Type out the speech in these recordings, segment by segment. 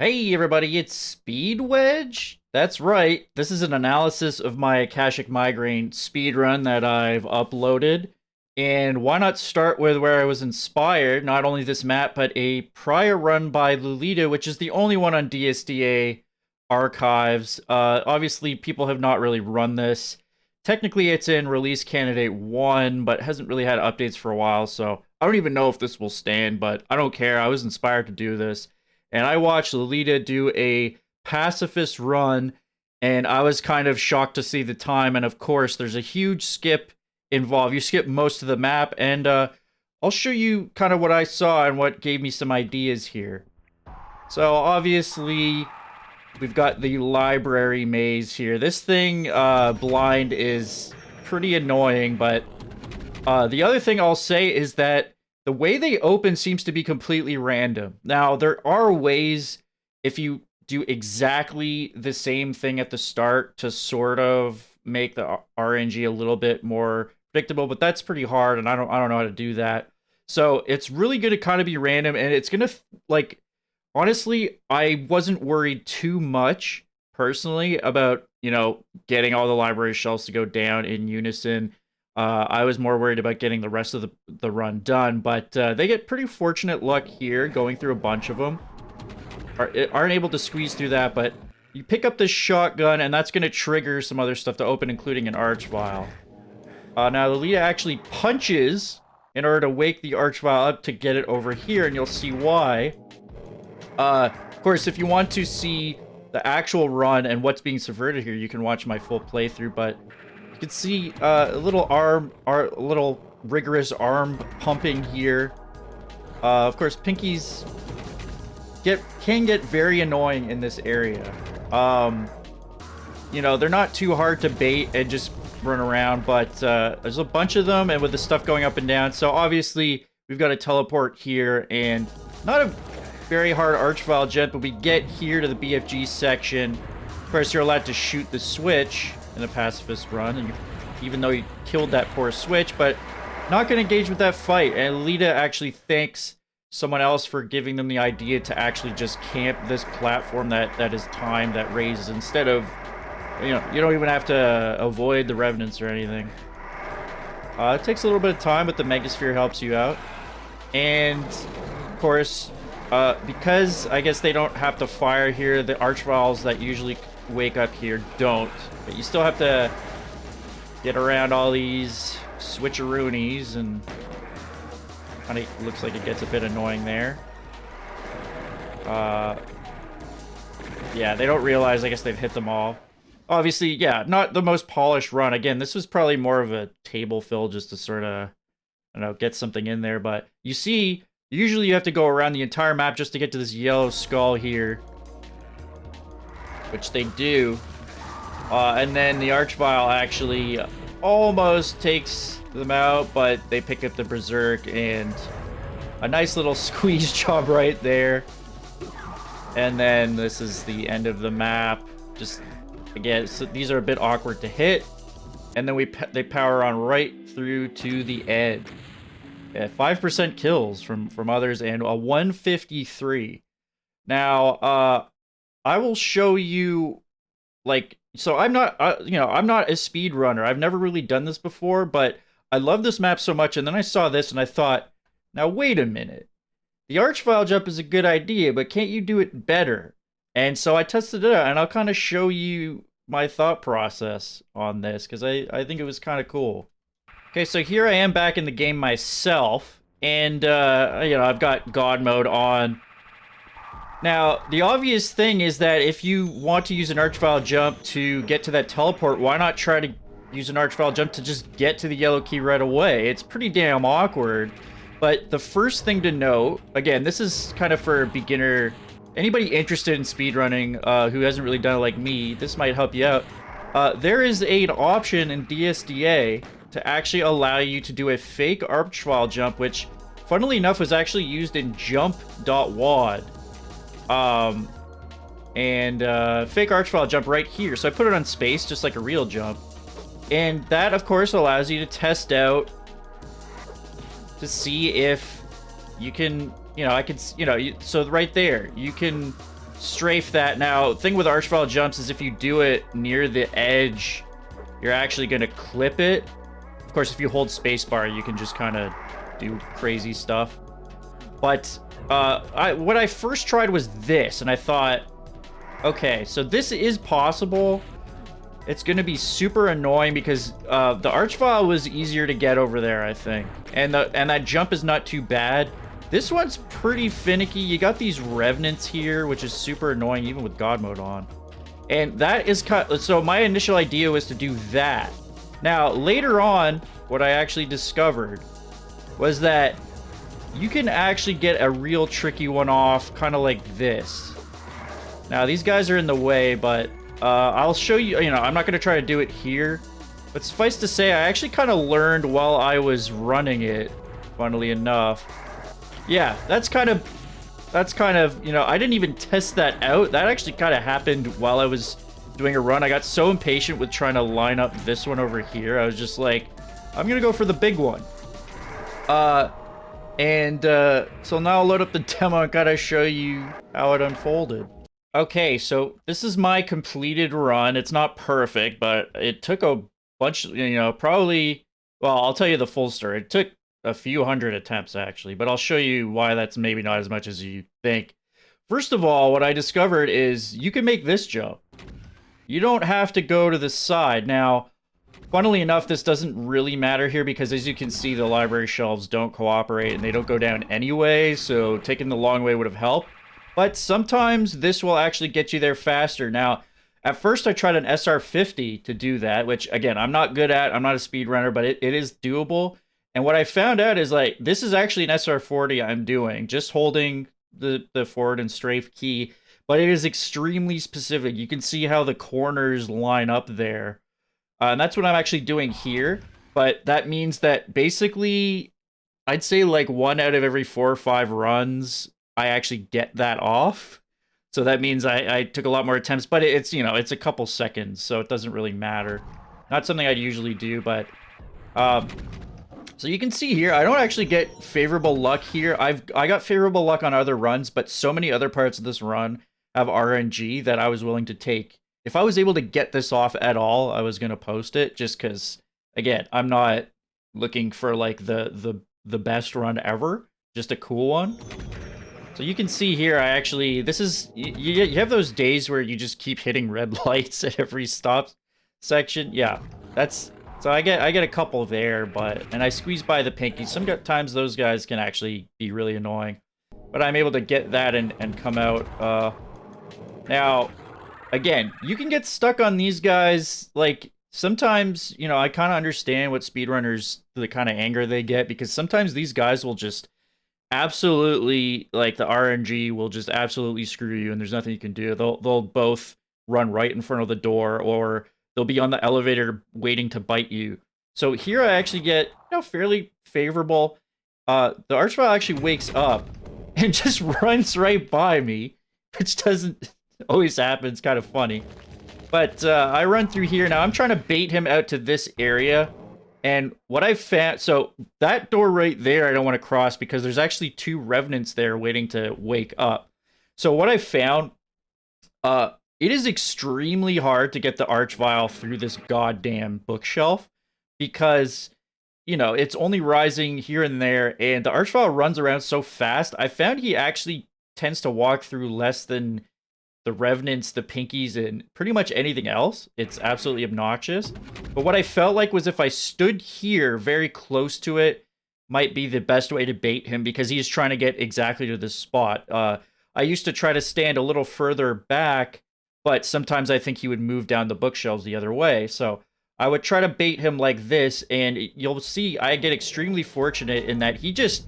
Hey everybody, it's Speed Wedge. That's right. This is an analysis of my Akashic Migraine speedrun that I've uploaded. And why not start with where I was inspired, not only this map, but a prior run by Luleta, which is the only one on DSDA archives. Obviously, people have not really run this. Technically, it's in release candidate 1, but hasn't really had updates for a while, so I don't even know if this will stand, but I don't care. I was inspired to do this. And I watched Luleta do a pacifist run, and I was kind of shocked to see the time. And of course, there's a huge skip involved. You skip most of the map, and I'll show you kind of what I saw and what gave me some ideas here. So obviously, we've got the library maze here. This thing, blind, is pretty annoying, but the other thing I'll say is that the way they open seems to be completely random. Now, there are ways, if you do exactly the same thing at the start, to sort of make the RNG a little bit more predictable, but that's pretty hard, and I don't know how to do that. So it's really going to kind of be random, and it's going to, like, honestly, I wasn't worried too much personally about, getting all the library shelves to go down in unison. I was more worried about getting the rest of the run done, but they get pretty fortunate luck here, going through a bunch of them. Aren't able to squeeze through that, but you pick up this shotgun, and that's going to trigger some other stuff to open, including an archvile. Now, Luleta actually punches in order to wake the archvile up to get it over here, and you'll see why. Of course, if you want to see the actual run and what's being subverted here, you can watch my full playthrough, but you can see a little a little rigorous arm pumping here. Of course, pinkies can get very annoying in this area. They're not too hard to bait and just run around, but there's a bunch of them, and with the stuff going up and down. So obviously, we've got a teleport here, and not a very hard archvile jet, but we get here to the BFG section. Of course, you're allowed to shoot the switch in a pacifist run, and even though you killed that poor switch, but not going to engage with that fight. And Luleta actually thanks someone else for giving them the idea to actually just camp this platform that is timed, that raises, instead of, you don't even have to avoid the revenants or anything. It takes a little bit of time, but the megasphere helps you out. And of course, because I guess they don't have to fire here, the archviles that usually wake up here don't. But you still have to get around all these switcheroonies, and kind of looks like it gets a bit annoying there. Yeah, they don't realize, I guess, they've hit them all. Obviously, yeah, not the most polished run. Again, this was probably more of a table fill just to sort of, I don't know, get something in there. But you see, usually you have to go around the entire map just to get to this yellow skull here, which they do. And then the archvile actually almost takes them out, but they pick up the berserk, and a nice little squeeze job right there. And then this is the end of the map. Just, again, so these are a bit awkward to hit, and then they power on right through to the end. Yeah, 5% kills from others, and a 153. Now, I will show you, like, so I'm not, I'm not a speed runner. I've never really done this before, but I love this map so much. And then I saw this, and I thought, now wait a minute. The archvile jump is a good idea, but can't you do it better? And so I tested it out, and I'll kind of show you my thought process on this, because I think it was kind of cool. Okay, so here I am back in the game myself, and, I've got God mode on. Now, the obvious thing is that if you want to use an archvile jump to get to that teleport, why not try to use an archvile jump to just get to the yellow key right away? It's pretty damn awkward. But the first thing to note, again, this is kind of for a beginner, anybody interested in speedrunning who hasn't really done it like me, this might help you out. There is an option in DSDA to actually allow you to do a fake archvile jump, which, funnily enough, was actually used in jump.wad. Fake archvile jump right here. So I put it on space, just like a real jump. And that, of course, allows you to test out to see if you can, so right there, you can strafe that. Now, thing with Archvile jumps is if you do it near the edge, you're actually going to clip it. Of course, if you hold spacebar, you can just kind of do crazy stuff. But what I first tried was this, and I thought, okay, so this is possible. It's going to be super annoying because the Archvile was easier to get over there, I think. And that jump is not too bad. This one's pretty finicky. You got these Revenants here, which is super annoying, even with God mode on. And that is so my initial idea was to do that. Now, later on, what I actually discovered was that you can actually get a real tricky one off, kind of like this. Now, these guys are in the way, but I'll show you, you know, I'm not going to try to do it here. But suffice to say, I actually kind of learned while I was running it, funnily enough. Yeah, that's kind of, you know, I didn't even test that out. That actually kind of happened while I was doing a run. I got so impatient with trying to line up this one over here. I was just like, I'm going to go for the big one. So now I'll load up the demo and kind of show you how it unfolded. Okay, so this is my completed run. It's not perfect, but it took a bunch, you know, probably, well, I'll tell you the full story. It took a few hundred attempts, actually, but I'll show you why that's maybe not as much as you think. First of all, what I discovered is you can make this jump. You don't have to go to the side. Now, funnily enough, this doesn't really matter here because, as you can see, the library shelves don't cooperate and they don't go down anyway, so taking the long way would have helped. But sometimes this will actually get you there faster. Now, at first I tried an SR50 to do that, which, again, I'm not good at. I'm not a speedrunner, but it is doable. And what I found out is, like, this is actually an SR40 I'm doing, just holding the forward and strafe key, but it is extremely specific. You can see how the corners line up there. And that's what I'm actually doing here. But that means that basically, I'd say like 1 out of every 4 or 5 runs, I actually get that off. So that means I took a lot more attempts, but it's, you know, it's a couple seconds, so it doesn't really matter. Not something I'd usually do, but so you can see here, I don't actually get favorable luck here. I got favorable luck on other runs, but so many other parts of this run have RNG that I was willing to take. If I was able to get this off at all, I was going to post it just because, again, I'm not looking for like the best run ever, just a cool one. So you can see here, I actually, this is, you have those days where you just keep hitting red lights at every stop section. Yeah, that's, so I get a couple there, but, and I squeeze by the pinky. Sometimes those guys can actually be really annoying, but I'm able to get that and come out. Now, again, you can get stuck on these guys. Like, sometimes, you know, I kind of understand what speedrunners, the kind of anger they get, because sometimes these guys will just absolutely, like, the RNG will just absolutely screw you, and there's nothing you can do. They'll both run right in front of the door, or they'll be on the elevator waiting to bite you. So here I actually get, you know, fairly favorable. The Archvile actually wakes up and just runs right by me, which doesn't always happen. It's kind of funny. But I run through here. Now I'm trying to bait him out to this area. And what I found, so that door right there, I don't want to cross because there's actually 2 Revenants there waiting to wake up. So what I found, it is extremely hard to get the Archvile through this goddamn bookshelf because, you know, it's only rising here and there, and the Archvile runs around so fast. I found he actually tends to walk through less than the Revenants, the Pinkies, and pretty much anything else. It's absolutely obnoxious. But what I felt like was if I stood here very close to it, might be the best way to bait him because he's trying to get exactly to this spot. I used to try to stand a little further back, but sometimes I think he would move down the bookshelves the other way. So I would try to bait him like this, and you'll see I get extremely fortunate in that he just,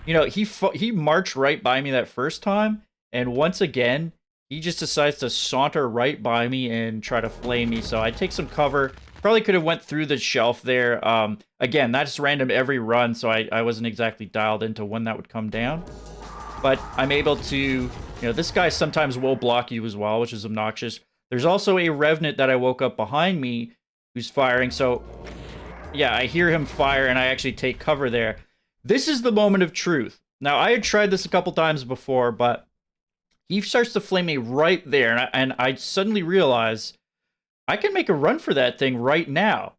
you know, he marched right by me that first time, and once again, he just decides to saunter right by me and try to flame me. So I take some cover. Probably could have went through the shelf there. Again, that's random every run, so I wasn't exactly dialed into when that would come down. But I'm able to, you know, this guy sometimes will block you as well, which is obnoxious. There's also a Revenant that I woke up behind me who's firing. So, yeah, I hear him fire, and I actually take cover there. This is the moment of truth. Now, I had tried this a couple times before, but He starts to flame me right there, and I suddenly realize I can make a run for that thing right now.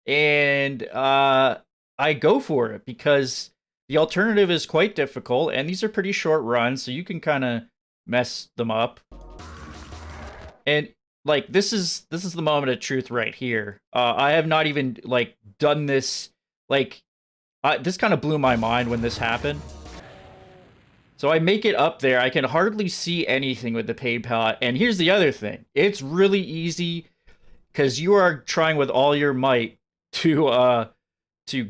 And I go for it because the alternative is quite difficult, and these are pretty short runs, so you can kind of mess them up. And like this is the moment of truth right here. I have not even like done this. Like this kind of blew my mind when this happened. So I make it up there. I can hardly see anything with the paid palette. And here's the other thing: it's really easy because you are trying with all your might to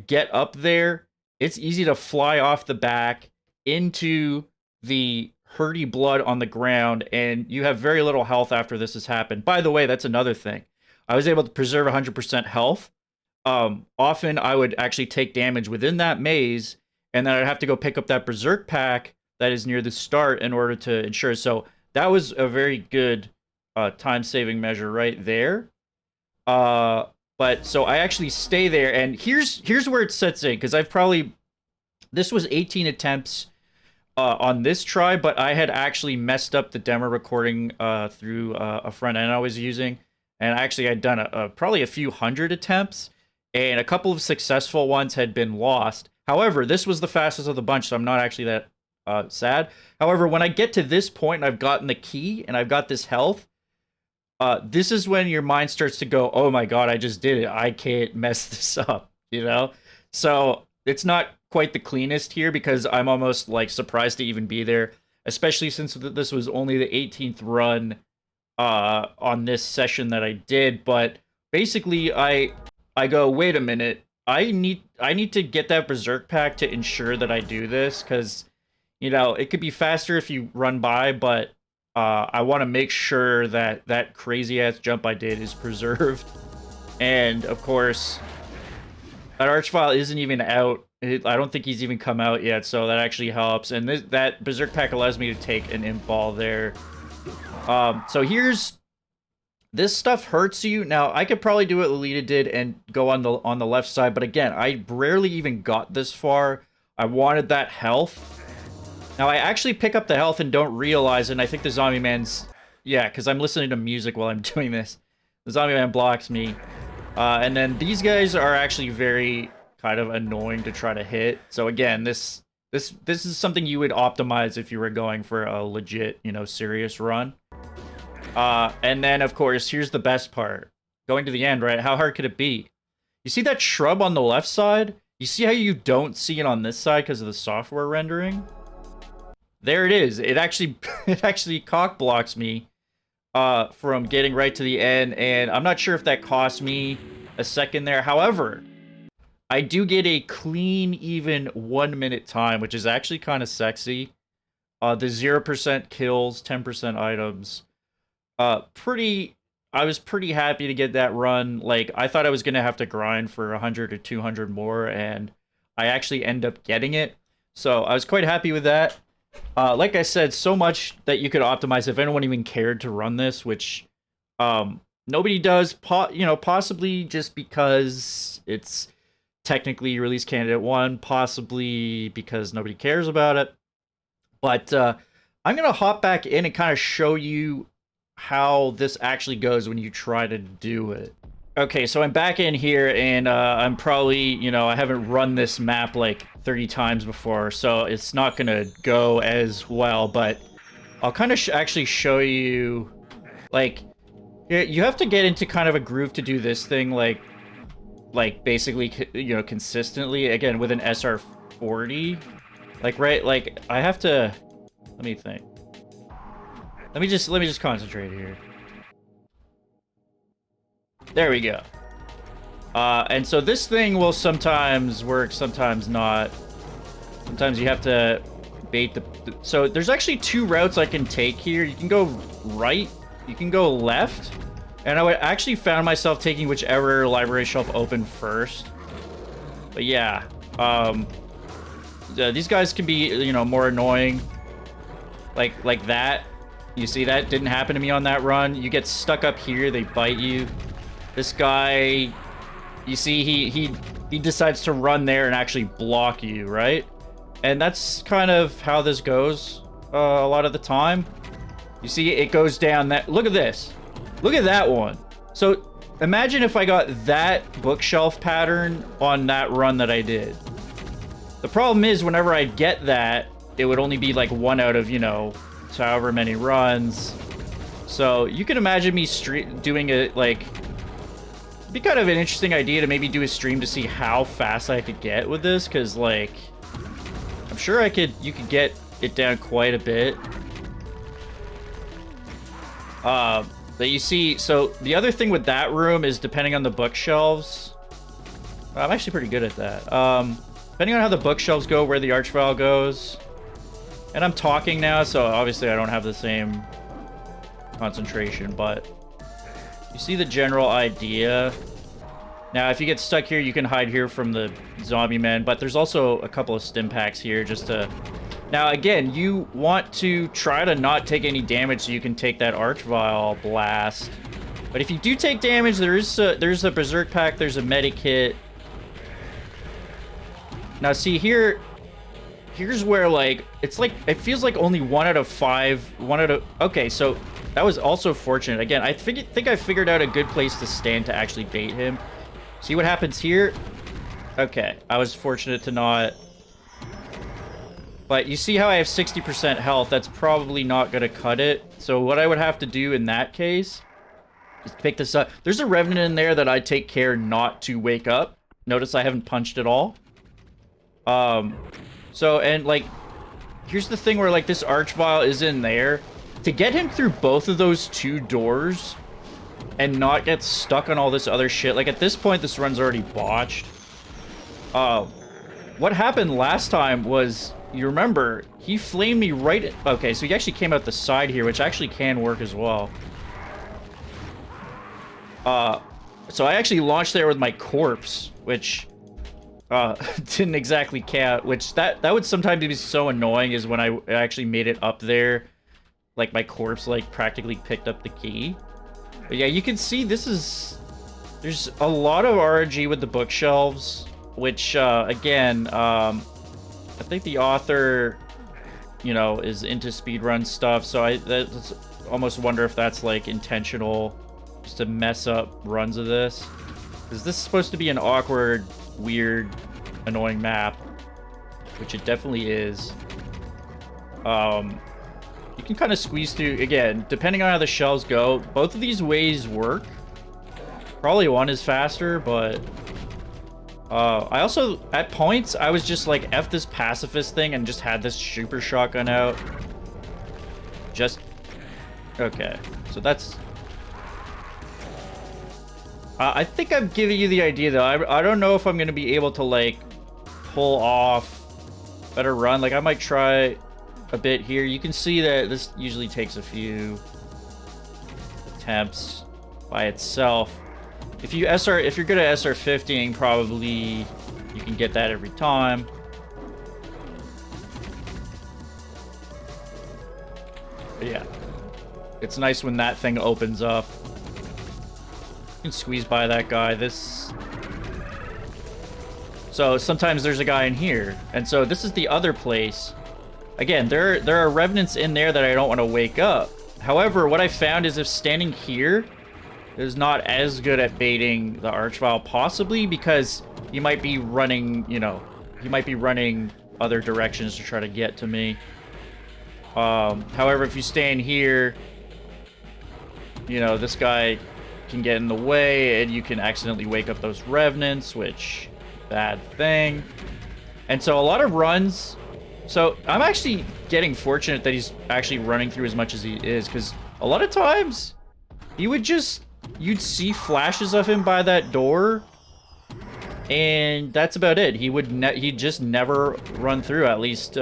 get up there. It's easy to fly off the back into the hurdy blood on the ground, and you have very little health after this has happened. By the way, that's another thing. I was able to preserve 100% health. Often I would actually take damage within that maze, and then I'd have to go pick up that berserk pack that is near the start in order to ensure. So that was a very good time-saving measure right there. But so I actually stay there, and here's where it sets in, because this was 18 attempts on this try, but I had actually messed up the demo recording through a front end I was using, and actually I'd done probably a few hundred attempts, and a couple of successful ones had been lost. However, this was the fastest of the bunch, so I'm not actually that sad. However, when I get to this point and I've gotten the key and I've got this health, this is when your mind starts to go, oh my god, I just did it. I can't mess this up, you know? So it's not quite the cleanest here because I'm almost like surprised to even be there, especially since this was only the 18th run on this session that I did. But basically, I go, wait a minute, I need to get that berserk pack to ensure that I do this, because you know it could be faster if you run by, but I want to make sure that that crazy ass jump I did is preserved. And of course, that archvile isn't even out. I don't think he's even come out yet, so that actually helps. And that berserk pack allows me to take an imp ball there. So this stuff hurts you. Now I could probably do what Luleta did and go on the left side, but again, I rarely even got this far. I wanted that health. Now, I actually pick up the health and don't realize, and I think the zombie man's... Yeah, because I'm listening to music while I'm doing this. The zombie man blocks me. And then these guys are actually very kind of annoying to try to hit. So again, this is something you would optimize if you were going for a legit, you know, serious run. And then, of course, here's the best part. Going to the end, right? How hard could it be? You see that shrub on the left side? You see how you don't see it on this side because of the software rendering? There it is. It actually cock blocks me from getting right to the end, and I'm not sure if that cost me a second there. However, I do get a clean, even 1 minute time, which is actually kind of sexy. The 0% kills, 10% items. I was pretty happy to get that run. Like, I thought I was gonna have to grind for 100 or 200 more, and I actually end up getting it. So I was quite happy with that. Like I said, so much that you could optimize if anyone even cared to run this, which nobody does, you know, possibly just because it's technically release candidate 1, possibly because nobody cares about it. But I'm going to hop back in and kind of show you how this actually goes when you try to do it. Okay, so I'm back in here, and I'm probably, you know, I haven't run this map like 30 times before, so it's not gonna go as well, but I'll kind of actually show you, like, you have to get into kind of a groove to do this thing, like basically, you know, consistently, again, with an SR40. Like, right, like, I have to, let me think. Let me just concentrate here. There we go. And so this thing will sometimes work, sometimes not. Sometimes you have to bait the... So there's actually 2 routes I can take here. You can go right, you can go left. And I would actually found myself taking whichever library shelf opened first. But yeah, these guys can be, you know, more annoying. Like that. You see, that didn't happen to me on that run. You get stuck up here, they bite you. This guy, you see, he decides to run there and actually block you, right? And that's kind of how this goes a lot of the time. You see, it goes down that... Look at this. Look at that one. So, imagine if I got that bookshelf pattern on that run that I did. The problem is, whenever I get that, it would only be like 1 out of, you know, however many runs. So, you can imagine me doing it, like... It'd be kind of an interesting idea to maybe do a stream to see how fast I could get with this, because, like... I'm sure you could get it down quite a bit. But you see, so the other thing with that room is depending on the bookshelves. I'm actually pretty good at that. Depending on how the bookshelves go, where the archvile goes. And I'm talking now, so obviously I don't have the same concentration, but you see the general idea. Now, if you get stuck here, you can hide here from the zombie men, but there's also a couple of stim packs here just to... Now, again, you want to try to not take any damage so you can take that Archvile blast. But if you do take damage, there's a Berserk pack, there's a Medikit. Now, see, here's where, like, it's like, it feels like only 1 out of 5, okay, so that was also fortunate. Again, I think I figured out a good place to stand to actually bait him. See what happens here? Okay, I was fortunate to not... But you see how I have 60% health? That's probably not going to cut it. So what I would have to do in that case is pick this up. There's a Revenant in there that I take care not to wake up. Notice I haven't punched at all. So, and like, here's the thing where like this Archvile is in there. To get him through both of those 2 doors and not get stuck on all this other shit. Like at this point, this run's already botched. What happened last time was... You remember, he flamed me right... Okay, so he actually came out the side here, which actually can work as well. So I actually launched there with my corpse, which didn't exactly count. Which that would sometimes be so annoying, is when I actually made it up there, like my corpse like practically picked up the key. But yeah, you can see this is... There's a lot of RNG with the bookshelves, which again... I think the author, you know, is into speedrun stuff, so I almost wonder if that's, like, intentional, just to mess up runs of this. Because this is supposed to be an awkward, weird, annoying map, which it definitely is. You can kind of squeeze through, again, depending on how the shells go. Both of these ways work. Probably one is faster, but... I also, at points, I was just like, F this pacifist thing and just had this super shotgun out. Just... Okay. So that's... I think I'm giving you the idea, though. I don't know if I'm going to be able to, like, pull off better run. Like, I might try a bit here. You can see that this usually takes a few attempts by itself. If you're good at SR50ing, probably you can get that every time. But yeah, it's nice when that thing opens up. You can squeeze by that guy. So sometimes there's a guy in here, and so this is the other place. Again, there are revenants in there that I don't want to wake up. However, what I found is if standing here is not as good at baiting the Archvile, possibly because you might be running, you know, he might be running other directions to try to get to me. However, if you stand here, you know, this guy can get in the way and you can accidentally wake up those revenants, which, bad thing. And so a lot of runs, so I'm actually getting fortunate that he's actually running through as much as he is, because a lot of times he would just... You'd see flashes of him by that door, and that's about it. He'd just never run through. At least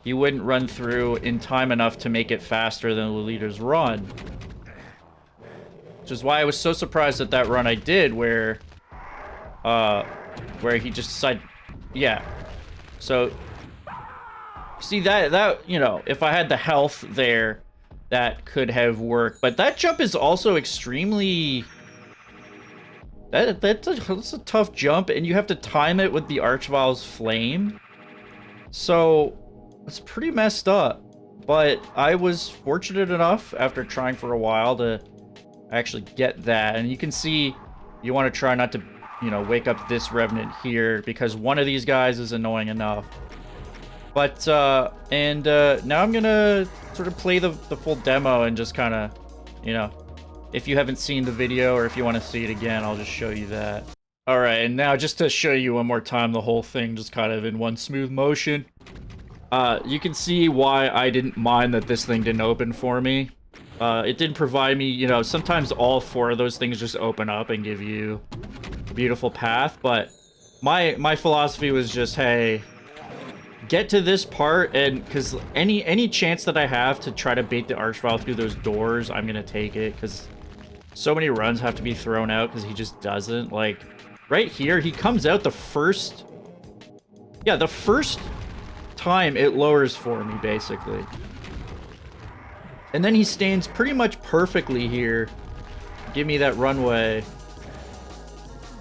he wouldn't run through in time enough to make it faster than Luleta's run. Which is why I was so surprised at that run I did, where he just decided, yeah. So see that you know, if I had the health there, that could have worked. But that jump is also extremely... That's a tough jump, and you have to time it with the Archvile's flame. So, it's pretty messed up. But I was fortunate enough, after trying for a while, to actually get that. And you can see you want to try not to, wake up this Revenant here, because one of these guys is annoying enough. But, now I'm gonna sort of play the full demo and just kind of, if you haven't seen the video or if you want to see it again, I'll just show you that. Alright, and now just to show you one more time the whole thing, just kind of in one smooth motion. You can see why I didn't mind that this thing didn't open for me. It did provide me, sometimes all four of those things just open up and give you a beautiful path, but my philosophy was just, hey, get to this part, and because any chance that I have to try to bait the Archvile through those doors, I'm gonna take it, because so many runs have to be thrown out because he just doesn't. Like, right here, he comes out the first time it lowers for me, basically. And then he stands pretty much perfectly here. Give me that runway.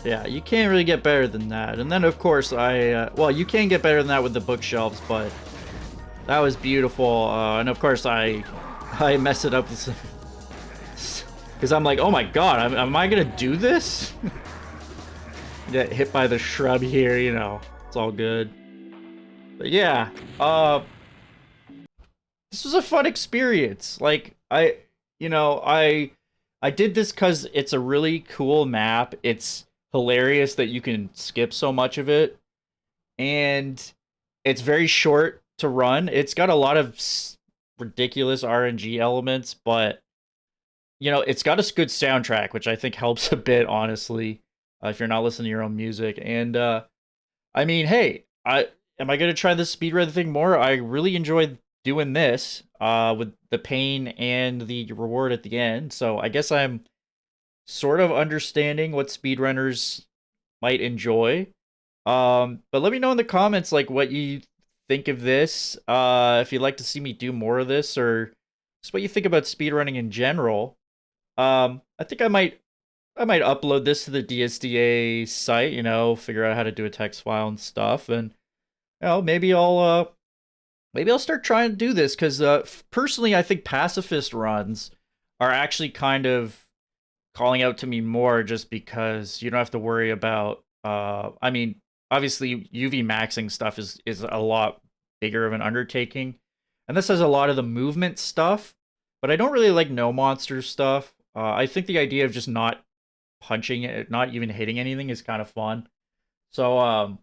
Yeah, you can't really get better than that. And then, of course, well, you can get better than that with the bookshelves, but that was beautiful. And, of course, I mess it up because I'm like, oh my god, am I going to do this? Get hit by the shrub here, it's all good. But yeah, this was a fun experience. Like, I did this because it's a really cool map. It's hilarious that you can skip so much of it, and it's very short to run. It's got a lot of ridiculous RNG elements, but it's got a good soundtrack, which I think helps a bit, honestly, if you're not listening to your own music. And I mean, hey, am I gonna try this speedrun thing more? I really enjoyed doing this, with the pain and the reward at the end. So I guess I'm sort of understanding what speedrunners might enjoy. But let me know in the comments, like, what you think of this. If you'd like to see me do more of this, or just what you think about speedrunning in general. I think I might upload this to the DSDA site, figure out how to do a text file and stuff, and maybe I'll start trying to do this, because personally, I think Pacifist runs are actually kind of calling out to me more, just because you don't have to worry about, I mean, obviously UV maxing stuff is a lot bigger of an undertaking, and this has a lot of the movement stuff, but I don't really like no monster stuff. I think the idea of just not punching it, not even hitting anything, is kind of fun. So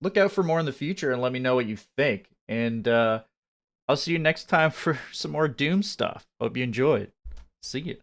look out for more in the future and let me know what you think. And I'll see you next time for some more Doom stuff. Hope you enjoyed. See ya.